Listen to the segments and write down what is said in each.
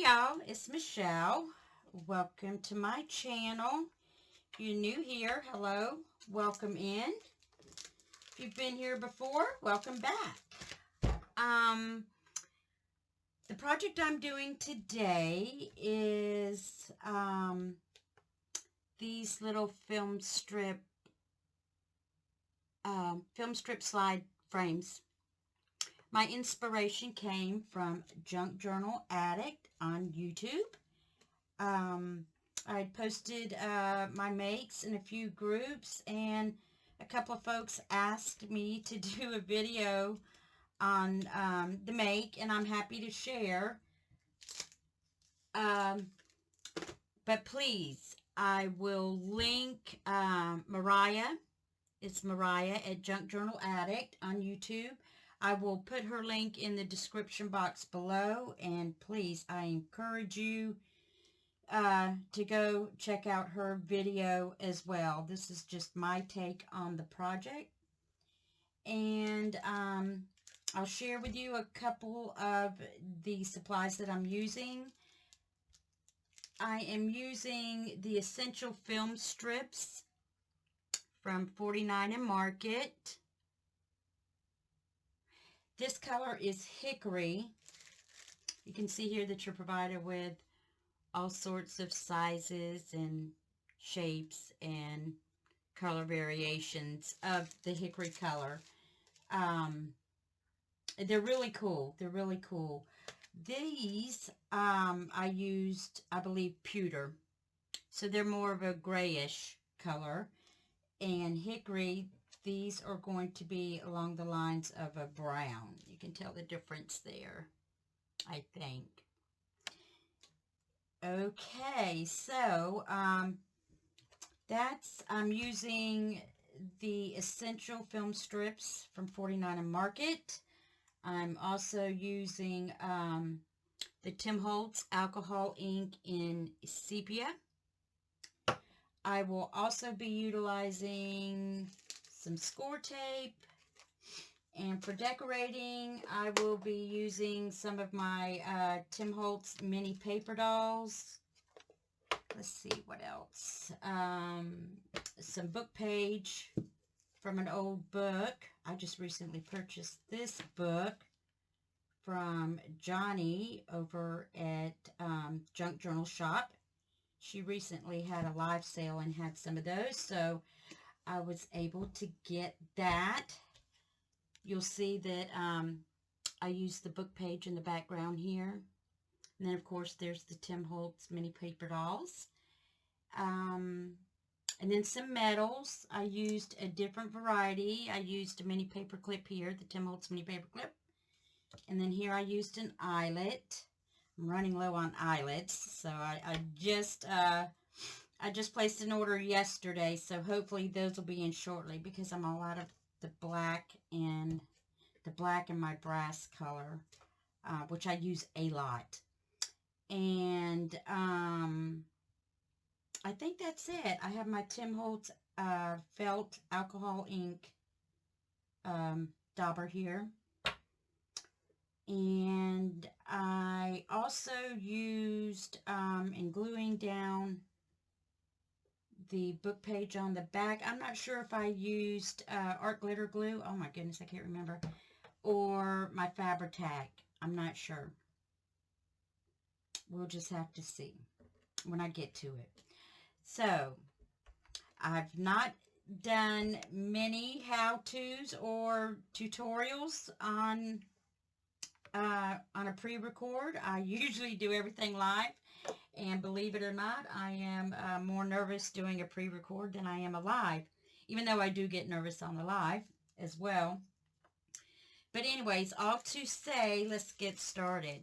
y'all, it's Michelle. Welcome to my channel. If you're new here, hello, welcome in. If you've been here before, welcome back. The project I'm doing today is these little film strip slide frames. My inspiration came from Junk Journal Addict on YouTube. I posted my makes in a few groups, and a couple of folks asked me to do a video on the make, and I'm happy to share. But please, I will link Mariah. It's Mariah at Junk Journal Addict on YouTube. I will put her link in the description box below, and please, I encourage you to go check out her video as well. This is just my take on the project, and I'll share with you a couple of the supplies that I'm using. I am using the Essential Film Strips from 49 and Market. This color is Hickory. You can see here that you're provided with all sorts of sizes and shapes and color variations of the hickory color. They're really cool. They're really cool. These, I used, I believe, pewter. So they're more of a grayish color. And hickory, these are going to be along the lines of a brown. You can tell the difference there, I think. Okay, so I'm using the Essential Film Strips from 49 and Market. I'm also using the Tim Holtz alcohol ink in sepia. I will also be utilizing some score tape, and for decorating I will be using some of my Tim Holtz mini paper dolls. Let's see what else. Some book page from an old book. I just recently purchased this book from Johnny over at Junk Journal Shop. She recently had a live sale and had some of those, so I was able to get that. You'll see that I used the book page in the background here. And then, of course, there's the Tim Holtz mini paper dolls. And then some metals. I used a different variety. I used a mini paper clip here, the Tim Holtz mini paper clip. And then here I used an eyelet. I'm running low on eyelets, so I just placed an order yesterday, so hopefully those will be in shortly, because I'm all out of the black and my brass color, which I use a lot. And I think that's it. I have my Tim Holtz felt alcohol ink dauber here. And I also used, in gluing down the book page on the back, I'm not sure if I used art glitter glue. Oh my goodness, I can't remember. Or my Fabri-Tac. I'm not sure. We'll just have to see when I get to it. So, I've not done many how-tos or tutorials on a pre-record. I usually do everything live, and believe it or not, I am more nervous doing a pre-record than I am a live, even though I do get nervous on the live as well. But anyways, all to say, let's get started.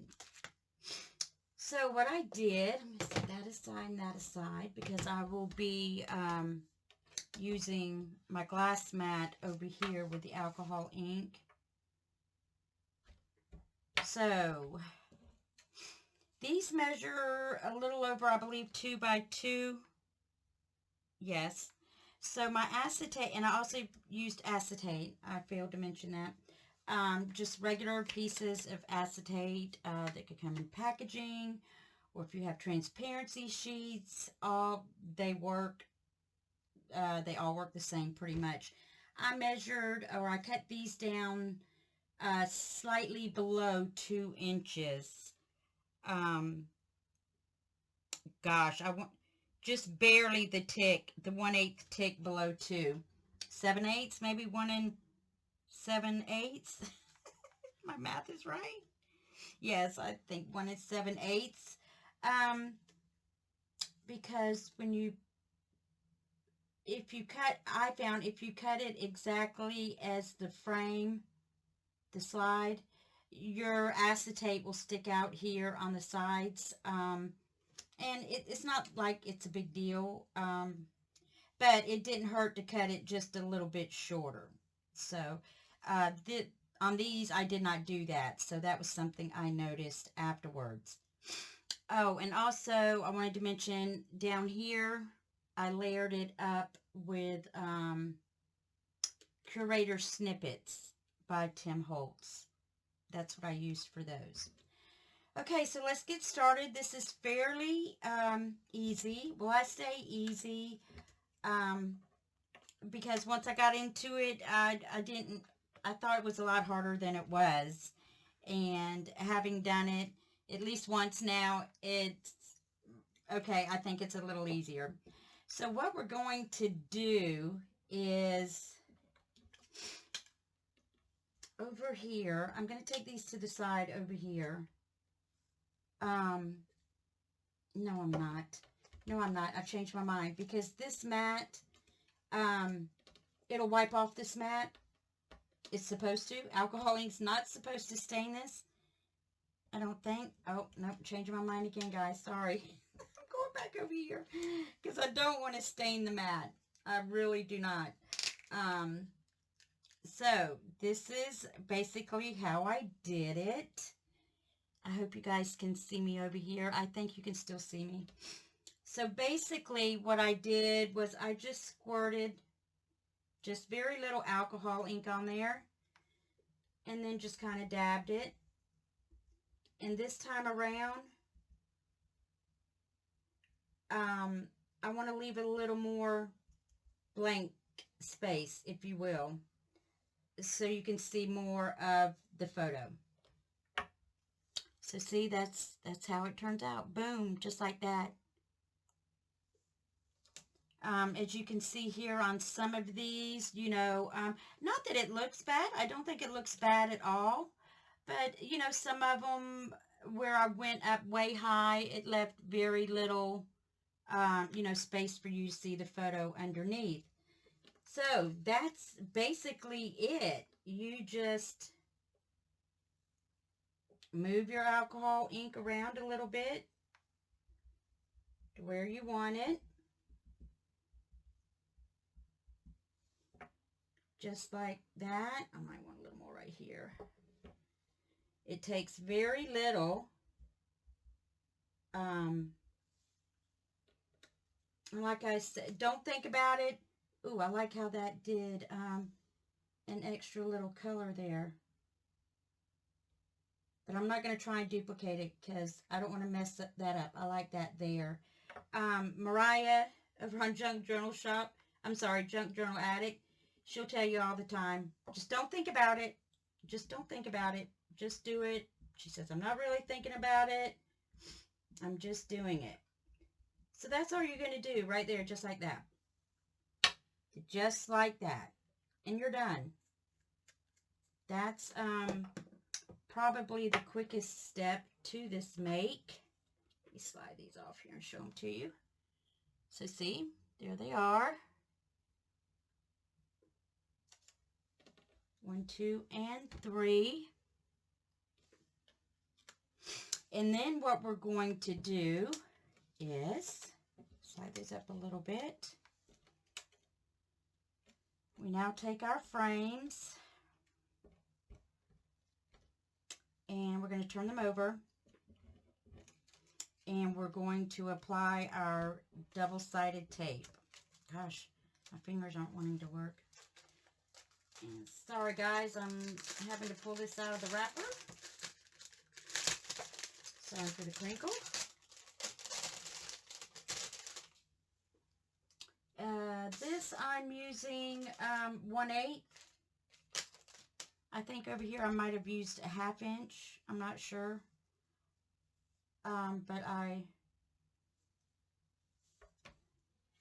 So what I did, let me set that aside and that aside, because I will be using my glass mat over here with the alcohol ink. So, these measure a little over, I believe, 2 by 2. Yes. So, my acetate, and I also used acetate. I failed to mention that. Just regular pieces of acetate that could come in packaging, or if you have transparency sheets, they all work the same pretty much. I measured, or I cut these down slightly below 2 inches. Gosh, I want just barely the tick, the 1/8 tick below 2. 7/8, maybe 1 7/8. My math is right. Yes, I think 1 7/8. Because I found if you cut it exactly as the frame, the slide, your acetate will stick out here on the sides. And it's not like it's a big deal, but it didn't hurt to cut it just a little bit shorter. So on these, I did not do that. So that was something I noticed afterwards. Oh, and also I wanted to mention down here, I layered it up with Curator Snippets by Tim Holtz. That's what I used for those. Okay, so let's get started. This is fairly easy. Well, I say easy because once I got into it, I thought it was a lot harder than it was. And having done it at least once now, it's okay. I think it's a little easier. So what we're going to do is over here, I'm going to take these to the side over here. No, I'm not. No, I'm not. I've changed my mind because this mat, it'll wipe off this mat. It's supposed to. Alcohol ink's not supposed to stain this. I don't think. Oh, no, changing my mind again, guys. Sorry. I'm going back over here because I don't want to stain the mat. I really do not. So this is basically how I did it. I hope you guys can see me over here. I think you can still see me. So basically what I did was I just squirted just very little alcohol ink on there and then just kind of dabbed it. And this time around, I want to leave it a little more blank space, if you will, so you can see more of the photo. So see, that's how it turns out. Boom, just like that. As you can see here on some of these, you know, not that it looks bad. I don't think it looks bad at all. But, you know, some of them where I went up way high, it left very little, you know, space for you to see the photo underneath. So that's basically it. You just move your alcohol ink around a little bit to where you want it. Just like that. I might want a little more right here. It takes very little. Like I said, don't think about it. Ooh, I like how that did an extra little color there. But I'm not going to try and duplicate it because I don't want to mess that up. I like that there. Mariah over on Junk Journal Addict, she'll tell you all the time, just don't think about it. Just don't think about it. Just do it. She says, I'm not really thinking about it. I'm just doing it. So that's all you're going to do right there, just like that. Just like that. And you're done. That's probably the quickest step to this make. Let me slide these off here and show them to you. So see, there they are. 1, 2, and 3. And then what we're going to do is slide these up a little bit. We now take our frames and we're going to turn them over. And we're going to apply our double-sided tape. Gosh, my fingers aren't wanting to work. And sorry guys, I'm having to pull this out of the wrapper. Sorry for the crinkle. this, I'm using 1/8. I think over here I might have used a 1/2 inch. I'm not sure. But I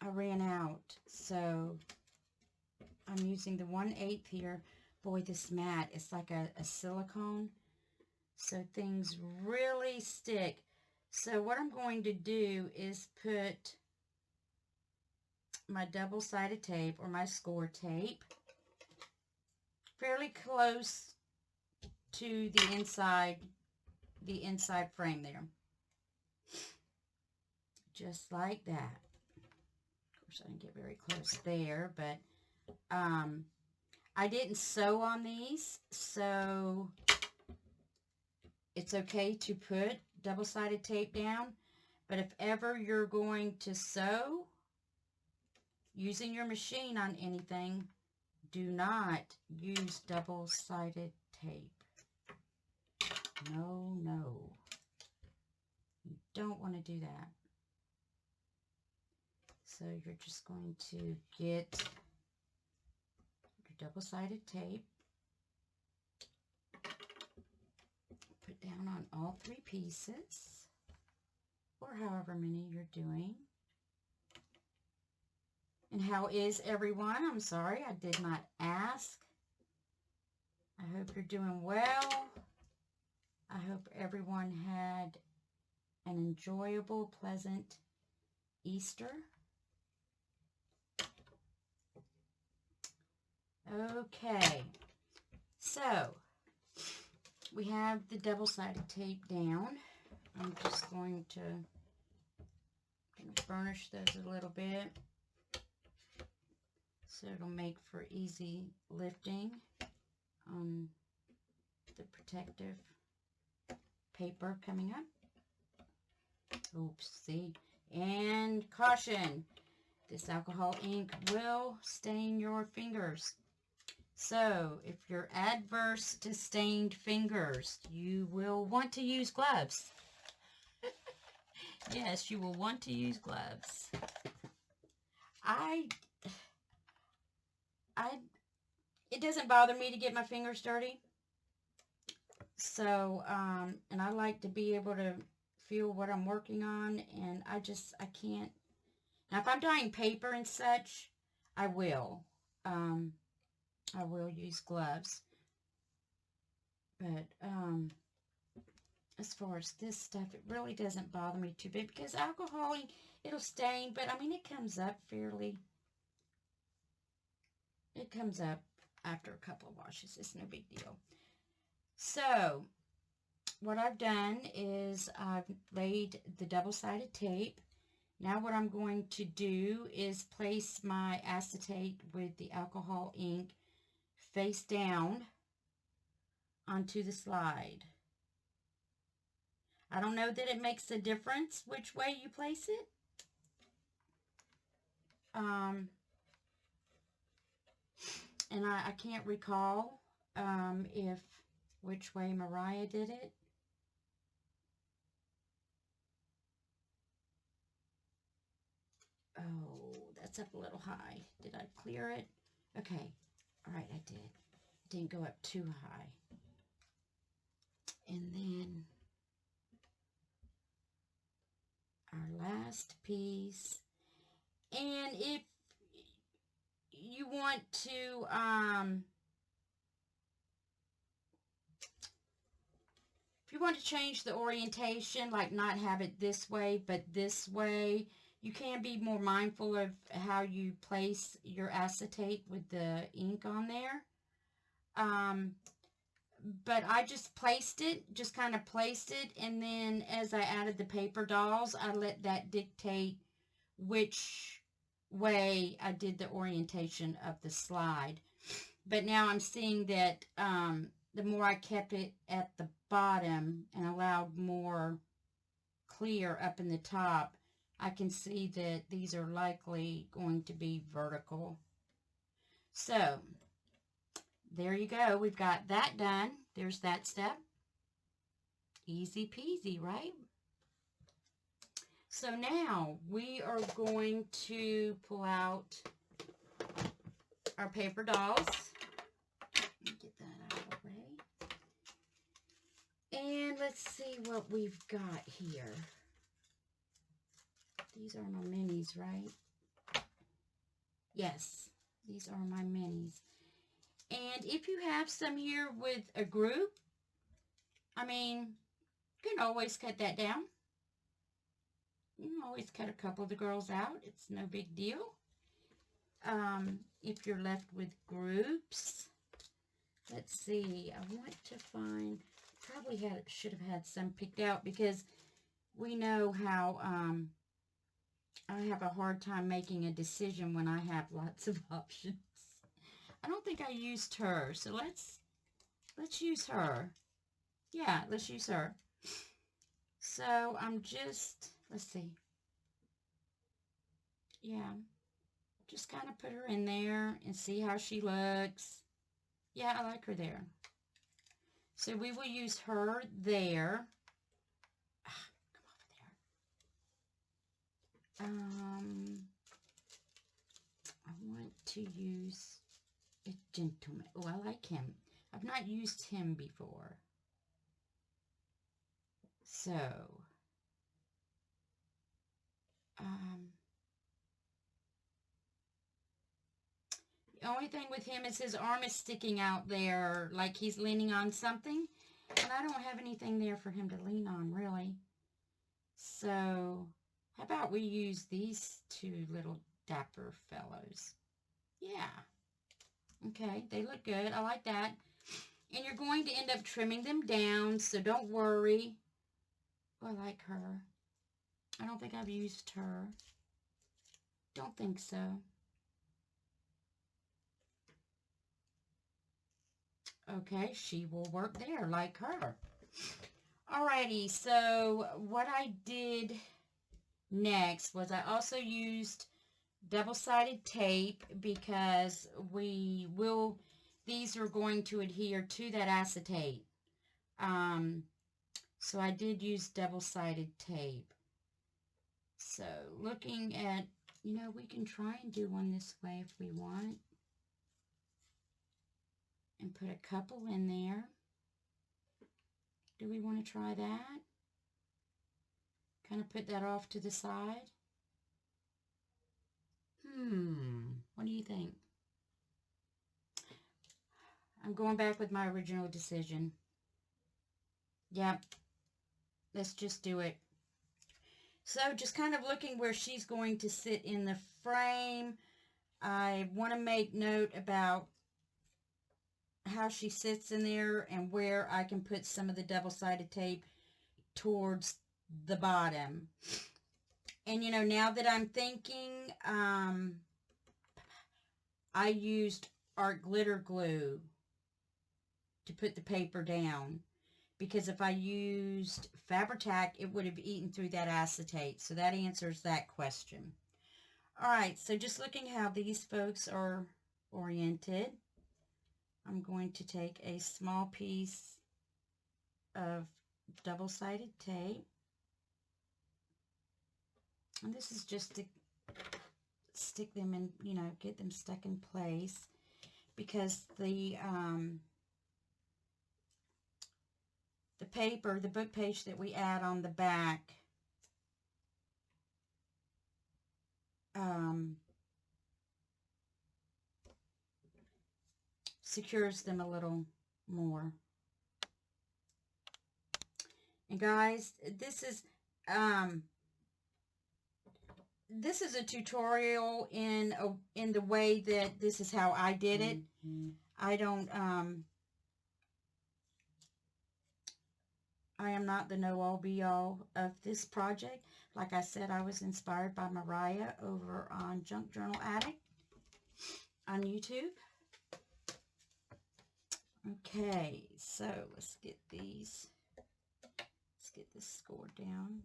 ran out, so I'm using the 1/8 here. Boy, this mat is like a silicone, so things really stick. So what I'm going to do is put my double-sided tape or my score tape fairly close to the inside frame there. Just like that. Of course, I didn't get very close there, but I didn't sew on these, so it's okay to put double-sided tape down. But if ever you're going to sew using your machine on anything, do not use double-sided tape. No, no. You don't want to do that. So you're just going to get your double-sided tape, put down on all 3 pieces, or however many you're doing. And how is everyone? I'm sorry, I did not ask. I hope you're doing well. I hope everyone had an enjoyable, pleasant Easter. Okay, so we have the double-sided tape down. I'm just going to burnish those a little bit so it'll make for easy lifting on the protective paper coming up. Oops, see? And caution, this alcohol ink will stain your fingers. So, if you're adverse to stained fingers, you will want to use gloves. Yes, you will want to use gloves. It doesn't bother me to get my fingers dirty. So, and I like to be able to feel what I'm working on, and I can't. Now, if I'm dyeing paper and such, I will use gloves. But, as far as this stuff, it really doesn't bother me too bad, because alcohol, it'll stain, but I mean, it comes up after a couple of washes. It's no big deal. So, what I've done is I've laid the double-sided tape. Now what I'm going to do is place my acetate with the alcohol ink face down onto the slide. I don't know that it makes a difference which way you place it. And I can't recall which way Mariah did it. Oh, that's up a little high. Did I clear it? Okay. All right, I did. It didn't go up too high. And then our last piece. And if you want to, change the orientation, like not have it this way, but this way, you can be more mindful of how you place your acetate with the ink on there. But I just kind of placed it, and then as I added the paper dolls, I let that dictate which way I did the orientation of the slide. But now I'm seeing that the more I kept it at the bottom and allowed more clear up in the top, I can see that these are likely going to be vertical. So, there you go. We've got that done. There's that step. Easy peasy, right? So now we are going to pull out our paper dolls. Let me get that out of the way. And let's see what we've got here. These are my minis, right? Yes, these are my minis. And if you have some here with a group, I mean, you can always cut that down. You can always cut a couple of the girls out. It's no big deal. If you're left with groups, let's see. I want to find, probably should have had some picked out because we know how I have a hard time making a decision when I have lots of options. I don't think I used her, so let's use her. Yeah, let's use her. So I'm just, let's see. Yeah, just kind of put her in there and see how she looks. Yeah, I like her there. So we will use her there. Come over there. I want to use a gentleman. Oh, I like him. I've not used him before. So, the only thing with him is his arm is sticking out there like he's leaning on something. And I don't have anything there for him to lean on, really. So, how about we use these two little dapper fellows? Yeah. Okay, they look good. I like that. And you're going to end up trimming them down, so don't worry. Oh, I like her. I don't think I've used her. Don't think so. Okay, she will work there, like her. Alrighty, so what I did next was I also used double-sided tape because these are going to adhere to that acetate. So I did use double-sided tape. So looking at, we can try and do one this way if we want. And put a couple in there. Do we want to try that? Kind of put that off to the side. What do you think? I'm going back with my original decision. Yep. Let's just do it. So just kind of looking where she's going to sit in the frame. I want to make note about how she sits in there and where I can put some of the double-sided tape towards the bottom. And now that I'm thinking, I used art glitter glue to put the paper down, because if I used Fabri-Tac, it would have eaten through that acetate. So that answers that question. All right, so just looking how these folks are oriented, I'm going to take a small piece of double-sided tape. And this is just to stick them in, get them stuck in place, because the paper, the book page that we add on the back, secures them a little more. And guys, this is a tutorial in the way that this is how I did it. I don't I am not the know-all be-all of this project. Like I said, I was inspired by Mariah over on Junk Journal Addict on YouTube. Okay, so let's get these. Let's get this scored down.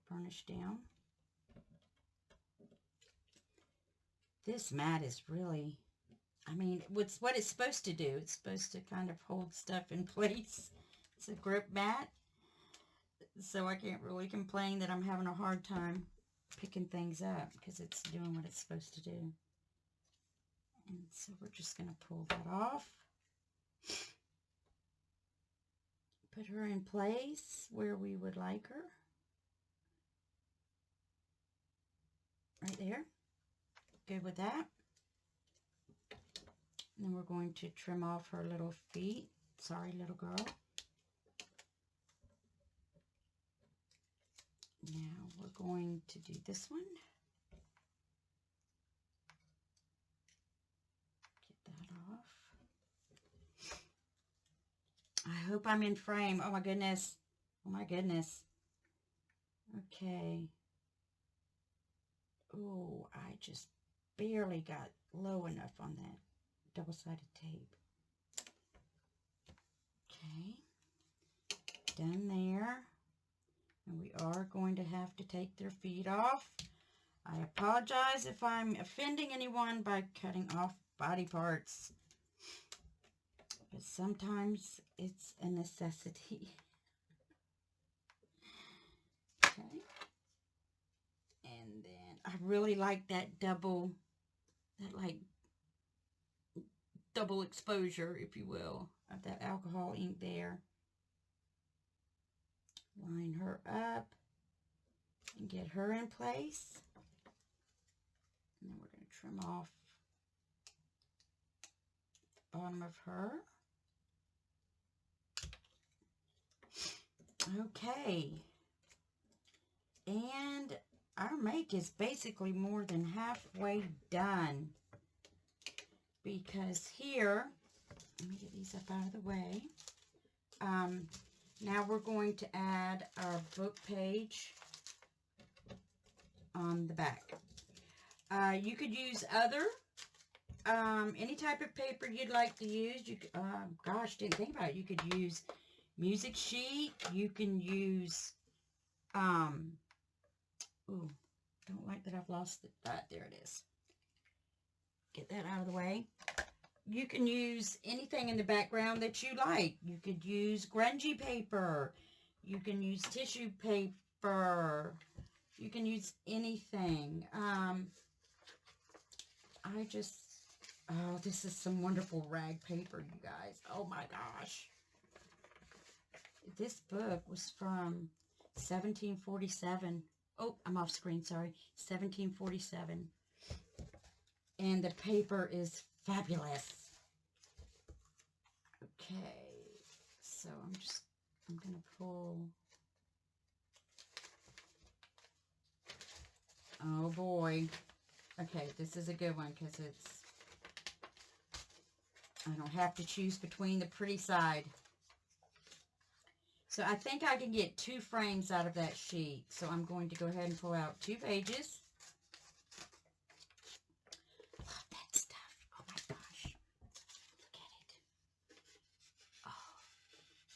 Burnished down. This mat is really, what's what it's supposed to do. It's supposed to kind of hold stuff in place. It's a grip mat, so I can't really complain that I'm having a hard time picking things up because it's doing what it's supposed to do. And so we're just going to pull that off. Put her in place where we would like her. Right there. Good with that. And then we're going to trim off her little feet. Sorry, little girl. Now we're going to do this one. Get that off. I hope I'm in frame. Oh my goodness. Oh my goodness. Okay. Oh, I just barely got low enough on that double-sided tape. Okay. Done there. And we are going to have to take their feet off. I apologize if I'm offending anyone by cutting off body parts. But sometimes it's a necessity. Okay. And then I really like that double exposure, if you will, of that alcohol ink there. Line her up and get her in place. And then we're going to trim off the bottom of her. Okay. And our make is basically more than halfway done. Because here, let me get these up out of the way. Now we're going to add our book page on the back. You could use any type of paper you'd like to use. You could, gosh, didn't think about it. You could use music sheet. You can use, ooh, don't like that I've lost it. There it is. Get that out of the way. You can use anything in the background that you like. You could use grungy paper. You can use tissue paper. You can use anything. Oh, this is some wonderful rag paper, you guys. Oh my gosh. This book was from 1747. Oh, I'm off screen, sorry. 1747. And the paper is fabulous. Okay, so I'm going to pull. Oh boy. Okay, this is a good one because I don't have to choose between the pretty side. So I think I can get 2 frames out of that sheet. So I'm going to go ahead and pull out 2 pages. Love that stuff. Oh my gosh. Look at it. Oh,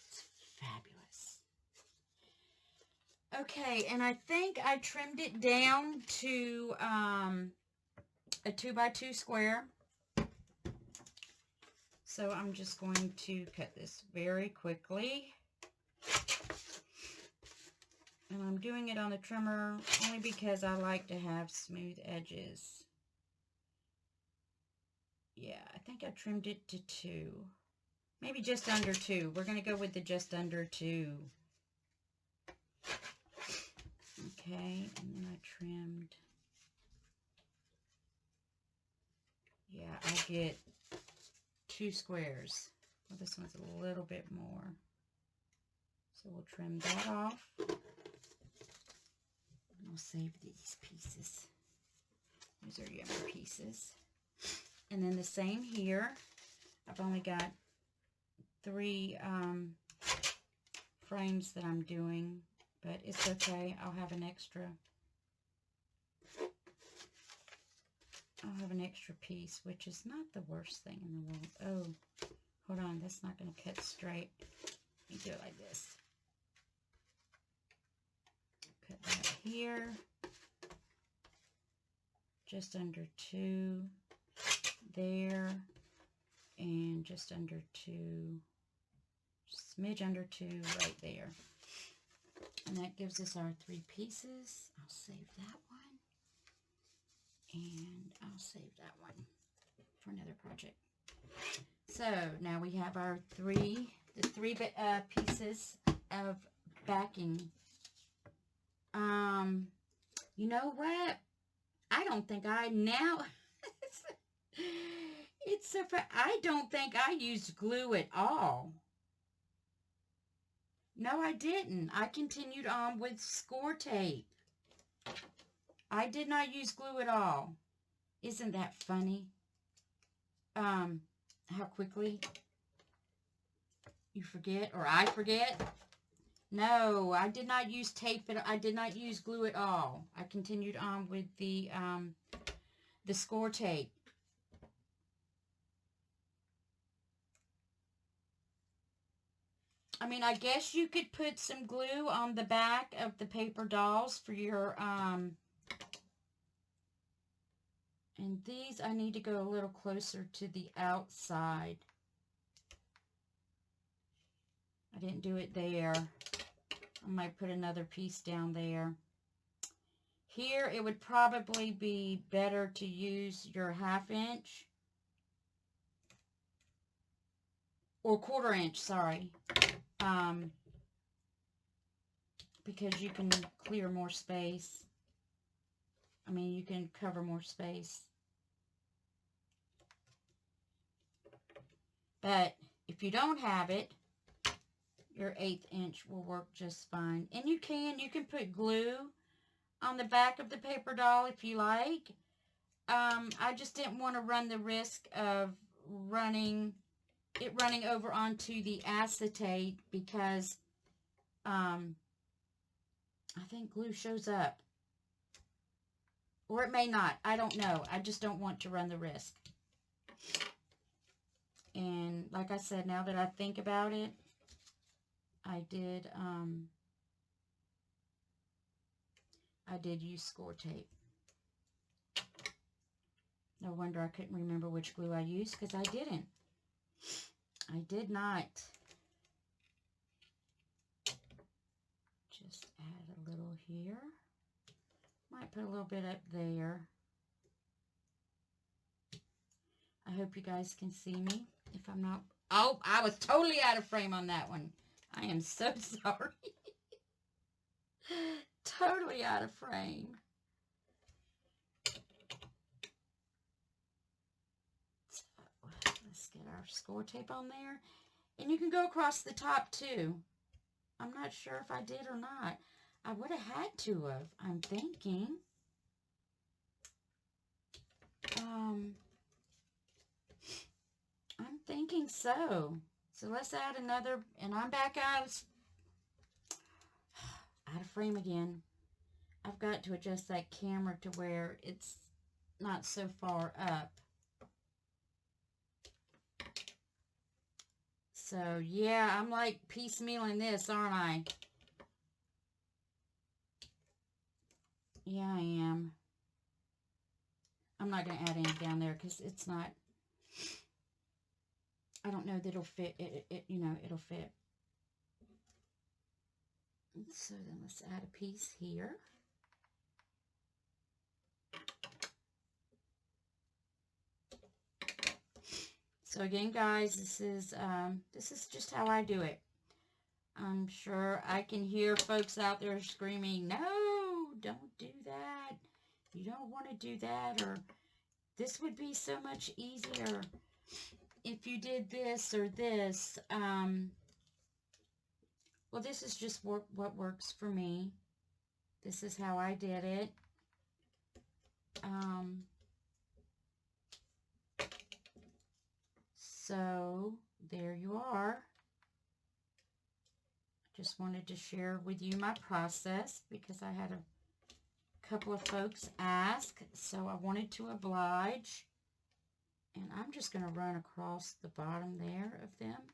it's fabulous. Okay, and I think I trimmed it down to a 2x2 square. So I'm just going to cut this very quickly. And I'm doing it on the trimmer only because I like to have smooth edges. Yeah, I think I trimmed it to 2. Maybe just under 2. We're going to go with the just under 2. Okay, and then I trimmed. Yeah, I get 2 squares. Well, this one's a little bit more. So we'll trim that off. And we'll save these pieces. These are yummy pieces. And then the same here. I've only got 3 frames that I'm doing, but it's okay. I'll have an extra piece, which is not the worst thing in the world. Oh, hold on. That's not going to cut straight. Let me do it like this. Cut that here. Just under 2 there. And just under 2. Smidge under 2 right there. And that gives us our 3 pieces. I'll save that one. And I'll save that one. for another project. So now we have our three pieces of backing. You know what? I don't think I I don't think I used glue at all. No, I didn't. I continued on with score tape. I did not use glue at all. Isn't that funny? How quickly you forget, or I forget. No, I did not use tape. I did not use glue at all. I continued on with the score tape. I mean, I guess you could put some glue on the back of the paper dolls for your, and these I need to go a little closer to the outside. I didn't do it there. I might put another piece down there. Here, it would probably be better to use your 1/2 inch. Or 1/4 inch, sorry. Because you can clear more space. I mean, you can cover more space. But if you don't have it, your 1/8 inch will work just fine. And you can put glue on the back of the paper doll if you like. I just didn't want to run the risk of running over onto the acetate because I think glue shows up. Or it may not. I don't know. I just don't want to run the risk. And like I said, now that I think about it, I did use score tape. No wonder I couldn't remember which glue I used, because I didn't. I did not. Just add a little here. Might put a little bit up there. I hope you guys can see me. If I'm not... Oh, I was totally out of frame on that one. I am so sorry. Totally out of frame. So, let's get our score tape on there. And you can go across the top too. I'm not sure if I did or not. I would have had to have, I'm thinking. I'm thinking so. So let's add another, and I'm back out of frame again. I've got to adjust that camera to where it's not so far up. So yeah, I'm like piecemealing this, aren't I? Yeah, I am. I'm not going to add any down there because it's not, I don't know that it'll fit. You know, it'll fit. So then let's add a piece here. So again, guys, this is just how I do it. I'm sure I can hear folks out there screaming, "No, don't do that. You don't want to do that," or "This would be so much easier if you did this or this." Well, this is just what works for me. This is how I did it. So there you are. Just wanted to share with you my process because I had a couple of folks ask, so I wanted to oblige. And I'm just going to run across the bottom there of them.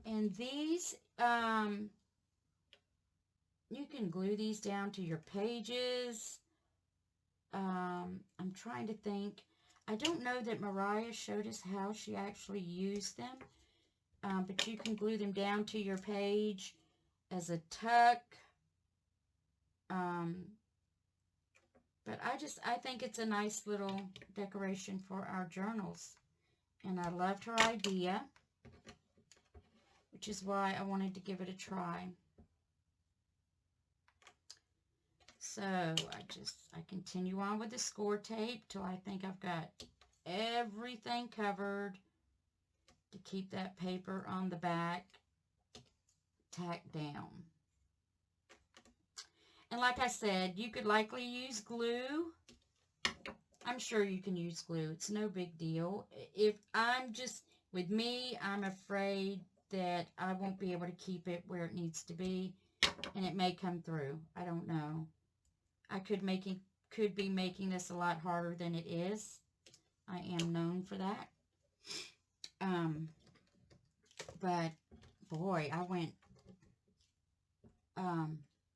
And these, you can glue these down to your pages. I'm trying to think. I don't know that Mariah showed us how she actually used them, but you can glue them down to your page as a tuck. But I think it's a nice little decoration for our journals. And I loved her idea, which is why I wanted to give it a try. So I continue on with the score tape till I think I've got everything covered to keep that paper on the back tacked down. And like I said, you could likely use glue. I'm sure you can use glue. It's no big deal. With me, I'm afraid that I won't be able to keep it where it needs to be, and it may come through. I don't know. I could be making this a lot harder than it is. I am known for that. But boy, I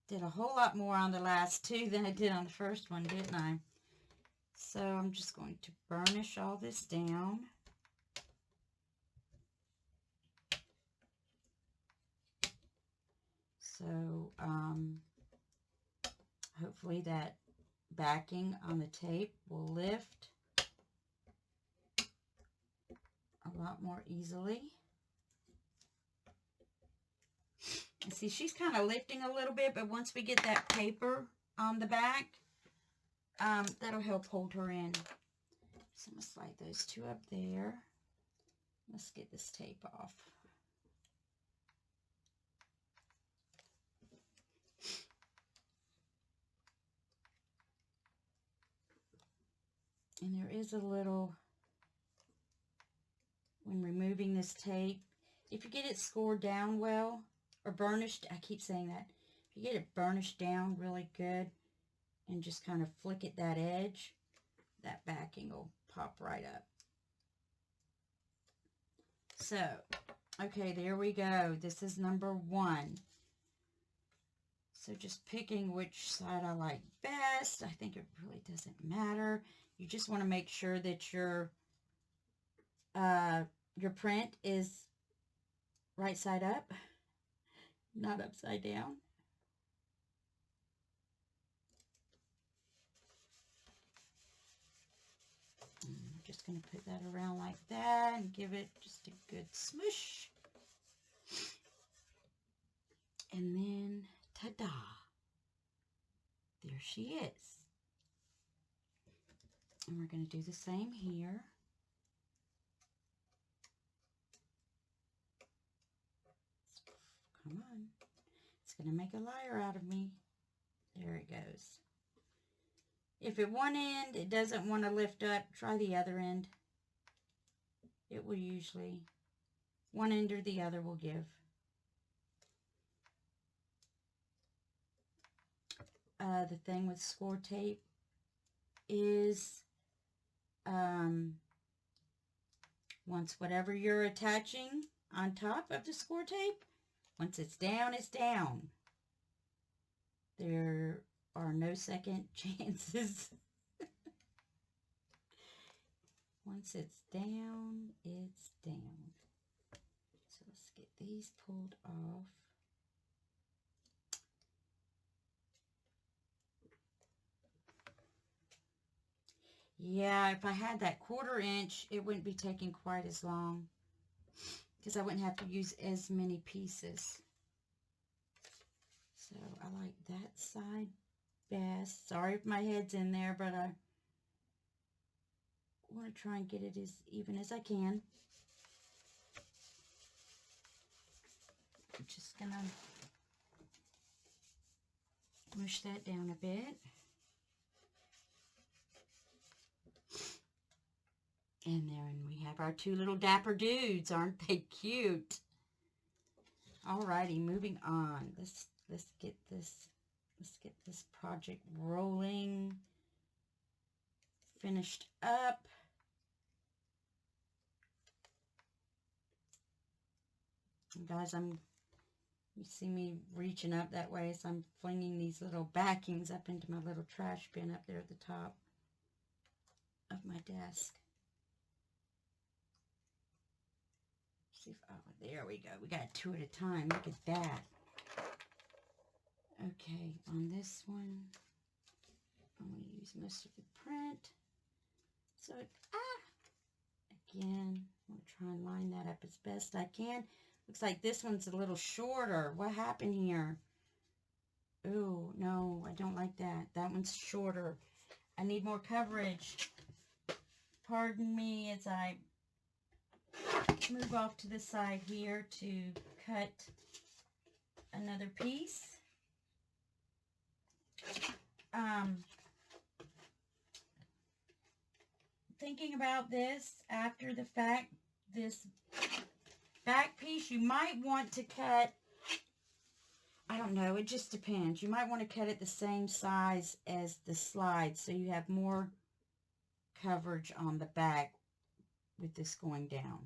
did a whole lot more on the last two than I did on the first one, didn't I? So I'm just going to burnish all this down. So hopefully that backing on the tape will lift a lot more easily. And see, she's kind of lifting a little bit, but once we get that paper on the back, that'll help hold her in. So I'm going to slide those two up there. Let's get this tape off. And there is a little, when removing this tape, if you get it scored down well, or burnished, I keep saying that, if you get it burnished down really good, and just kind of flick at that edge, that backing will pop right up. So, okay, there we go. This is number 1. So just picking which side I like best. I think it really doesn't matter. You just want to make sure that your print is right side up, not upside down. I'm just going to put that around like that and give it just a good smush. And then, ta-da! There she is. And we're going to do the same here. Come on. It's going to make a liar out of me. There it goes. If at one end it doesn't want to lift up, try the other end. It will usually, one end or the other will give. The thing with score tape is once whatever you're attaching on top of the score tape, once it's down, it's down. There are no second chances. Once it's down, it's down. So let's get these pulled off. Yeah, if I had that 1/4 inch, it wouldn't be taking quite as long because I wouldn't have to use as many pieces. So I like that side best. Sorry if my head's in there, but I want to try and get it as even as I can. I'm just going to mush that down a bit. And then we have our two little dapper dudes. Aren't they cute? Alrighty, moving on. Let's get this project rolling. Finished up. And guys, you see me reaching up that way, so I'm flinging these little backings up into my little trash bin up there at the top of my desk. See if, oh, there we go. We got 2 at a time. Look at that. Okay, on this one, I'm going to use most of the print. So, again, I'm going to try and line that up as best I can. Looks like this one's a little shorter. What happened here? Ooh, no, I don't like that. That one's shorter. I need more coverage. Pardon me as I move off to the side here to cut another piece. Thinking about this after the fact, this back piece, you might want to cut, I don't know, it just depends. You might want to cut it the same size as the slide so you have more coverage on the back with this going down.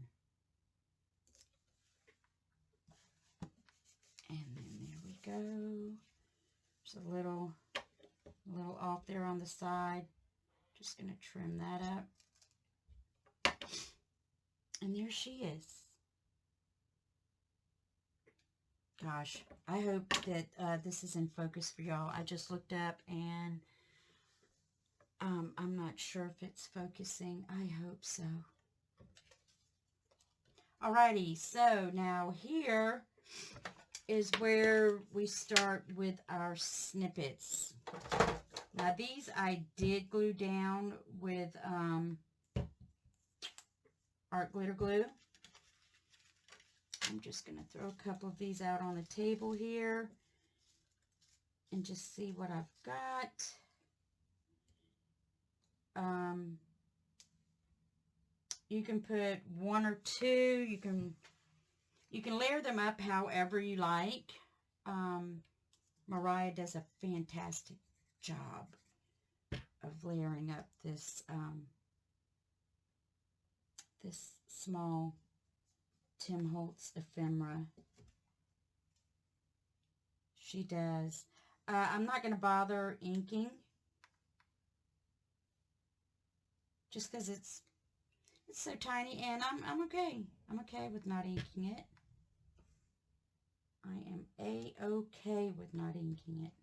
And then there we go. There's a little off there on the side. Just going to trim that up. And there she is. Gosh, I hope that this is in focus for y'all. I just looked up and I'm not sure if it's focusing. I hope so. Alrighty, so now here is where we start with our snippets. Now these I did glue down with art glitter glue. I'm just going to throw a couple of these out on the table here and just see what I've got. You can put one or two. You can layer them up however you like. Mariah does a fantastic job of layering up this this small Tim Holtz ephemera. She does. I'm not going to bother inking just because it's so tiny, and I'm okay. I'm okay with not inking it. I am A-okay with not inking it.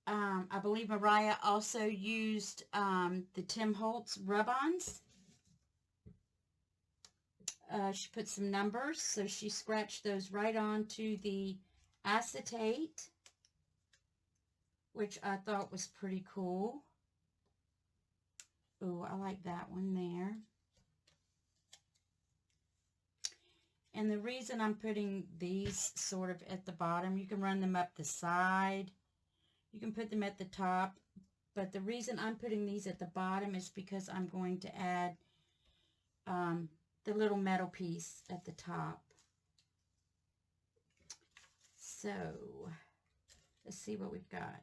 I believe Mariah also used the Tim Holtz rub-ons. She put some numbers, so she scratched those right onto the acetate, which I thought was pretty cool. Ooh, I like that one there. And the reason I'm putting these sort of at the bottom, you can run them up the side, you can put them at the top, but the reason I'm putting these at the bottom is because I'm going to add the little metal piece at the top. So, let's see what we've got.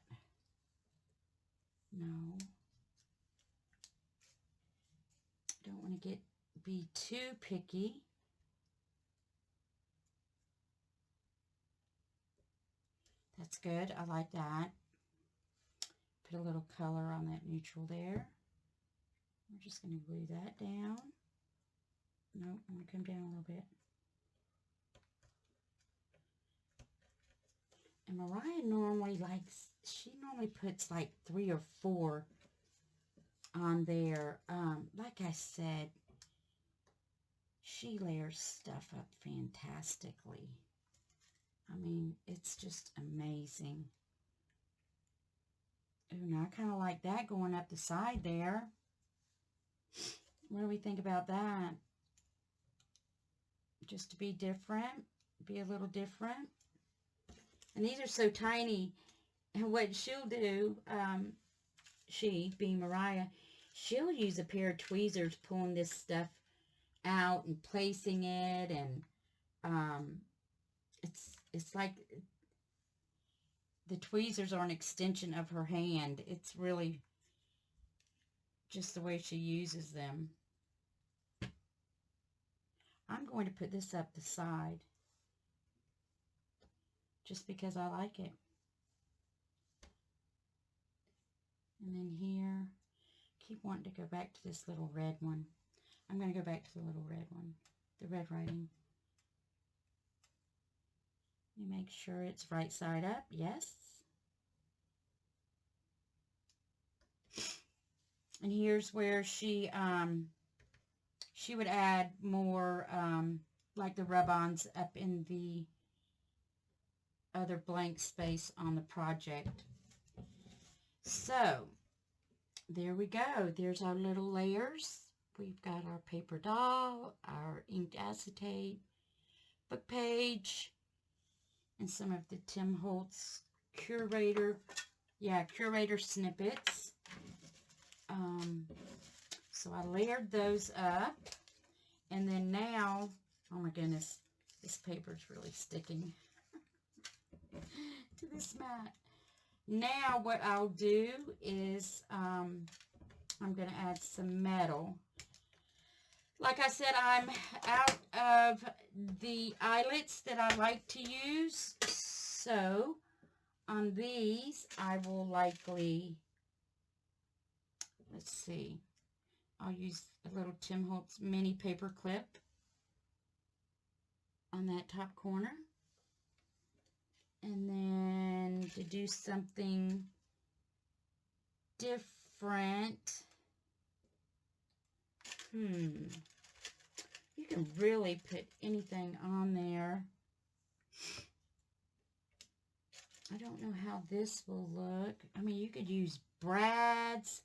No. Don't want to be too picky. That's good. I like that. Put a little color on that neutral there. We're just going to glue that down. No, I'm going to come down a little bit. And Mariah normally she normally puts like 3 or 4 on there. Like I said, she layers stuff up fantastically. I mean, it's just amazing. Ooh, now I kind of like that going up the side there. What do we think about that? Just to be different, be a little different. And these are so tiny. And what she'll do, she, being Mariah, she'll use a pair of tweezers pulling this stuff out and placing it. And it's like the tweezers are an extension of her hand. It's really just the way she uses them. I'm going to put this up the side just because I like it. And then here, keep wanting to go back to this little red one. I'm going to go back to the little red one, the red writing. Let me make sure it's right side up. Yes. And here's where she would add more, like the rub-ons up in the other blank space on the project. So, there we go. There's our little layers. We've got our paper doll, our inked acetate, book page, and some of the Tim Holtz curator snippets. So I layered those up, and then now, oh my goodness, this paper is really sticking to this mat. Now what I'll do is I'm going to add some metal. Like I said, I'm out of the eyelets that I like to use, so on these I will likely, let's see, I'll use a little Tim Holtz mini paper clip on that top corner. And then to do something different, you can really put anything on there. I don't know how this will look. I mean, you could use brads.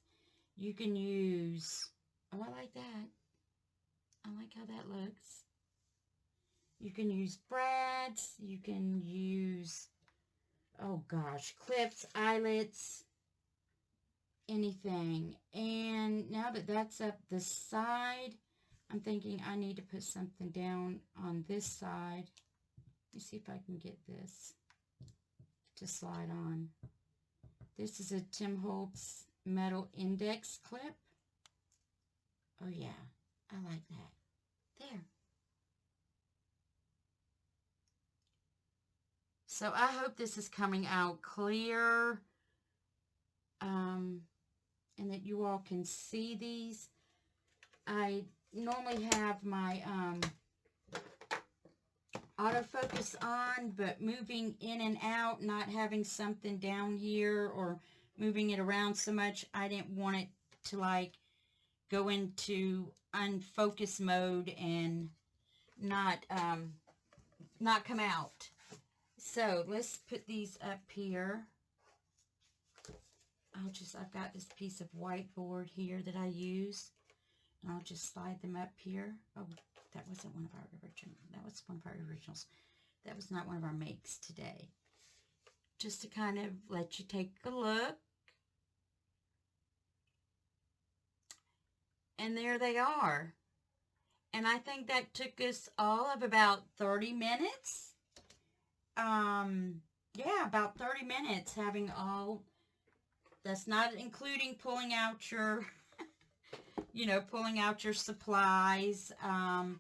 You can use, oh, I like that. I like how that looks. You can use brads. You can use, oh gosh, clips, eyelets, anything. And now that that's up the side, I'm thinking I need to put something down on this side. Let me see if I can get this to slide on. This is a Tim Holtz metal index clip. Oh yeah, I like that. There. So I hope this is coming out clear, and that you all can see these. I normally have my autofocus on, but moving in and out, not having something down here or moving it around so much, I didn't want it to like go into unfocus mode and not come out. So let's put these up here. I've got this piece of whiteboard here that I use, and I'll just slide them up here. Oh, that wasn't one of our original. That was one of our originals. That was not one of our makes today. Just to kind of let you take a look. And there they are. And I think that took us all of about 30 minutes. Yeah, about 30 minutes having all, that's not including pulling out your, pulling out your supplies. I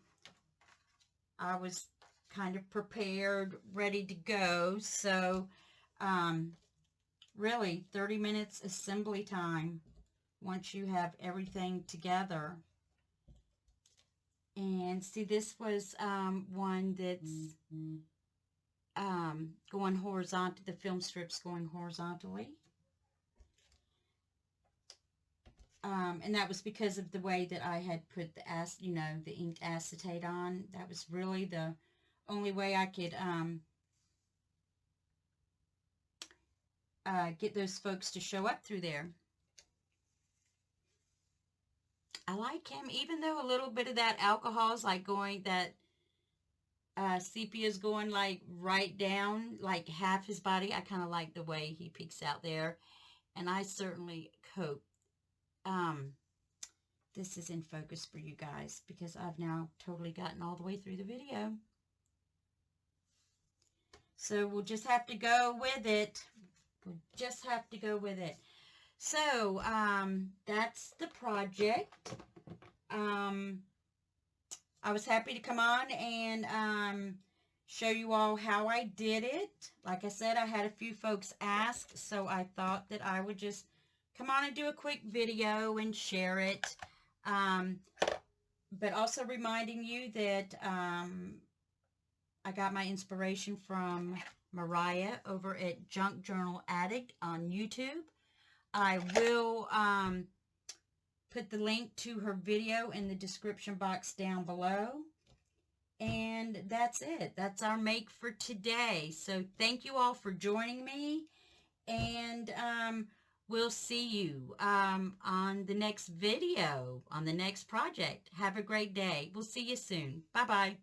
was kind of prepared, ready to go. So, really 30 minutes assembly time once you have everything together. And see, this was one that's going horizontal, the film strips going horizontally. And that was because of the way that I had put the the inked acetate on. That was really the only way I could get those folks to show up through there. I like him, even though a little bit of that alcohol is like going, that sepia is going like right down, like half his body. I kind of like the way he peeks out there. And I certainly hope this is in focus for you guys, because I've now totally gotten all the way through the video. So we'll just have to go with it. We'll just have to go with it. So, that's the project. I was happy to come on and show you all how I did it. Like I said, I had a few folks ask, so I thought that I would just come on and do a quick video and share it. But also reminding you that I got my inspiration from Mariah over at Junk Journal Addict on YouTube. I will put the link to her video in the description box down below. And that's it. That's our make for today. So thank you all for joining me. And we'll see you on the next video, on the next project. Have a great day. We'll see you soon. Bye-bye.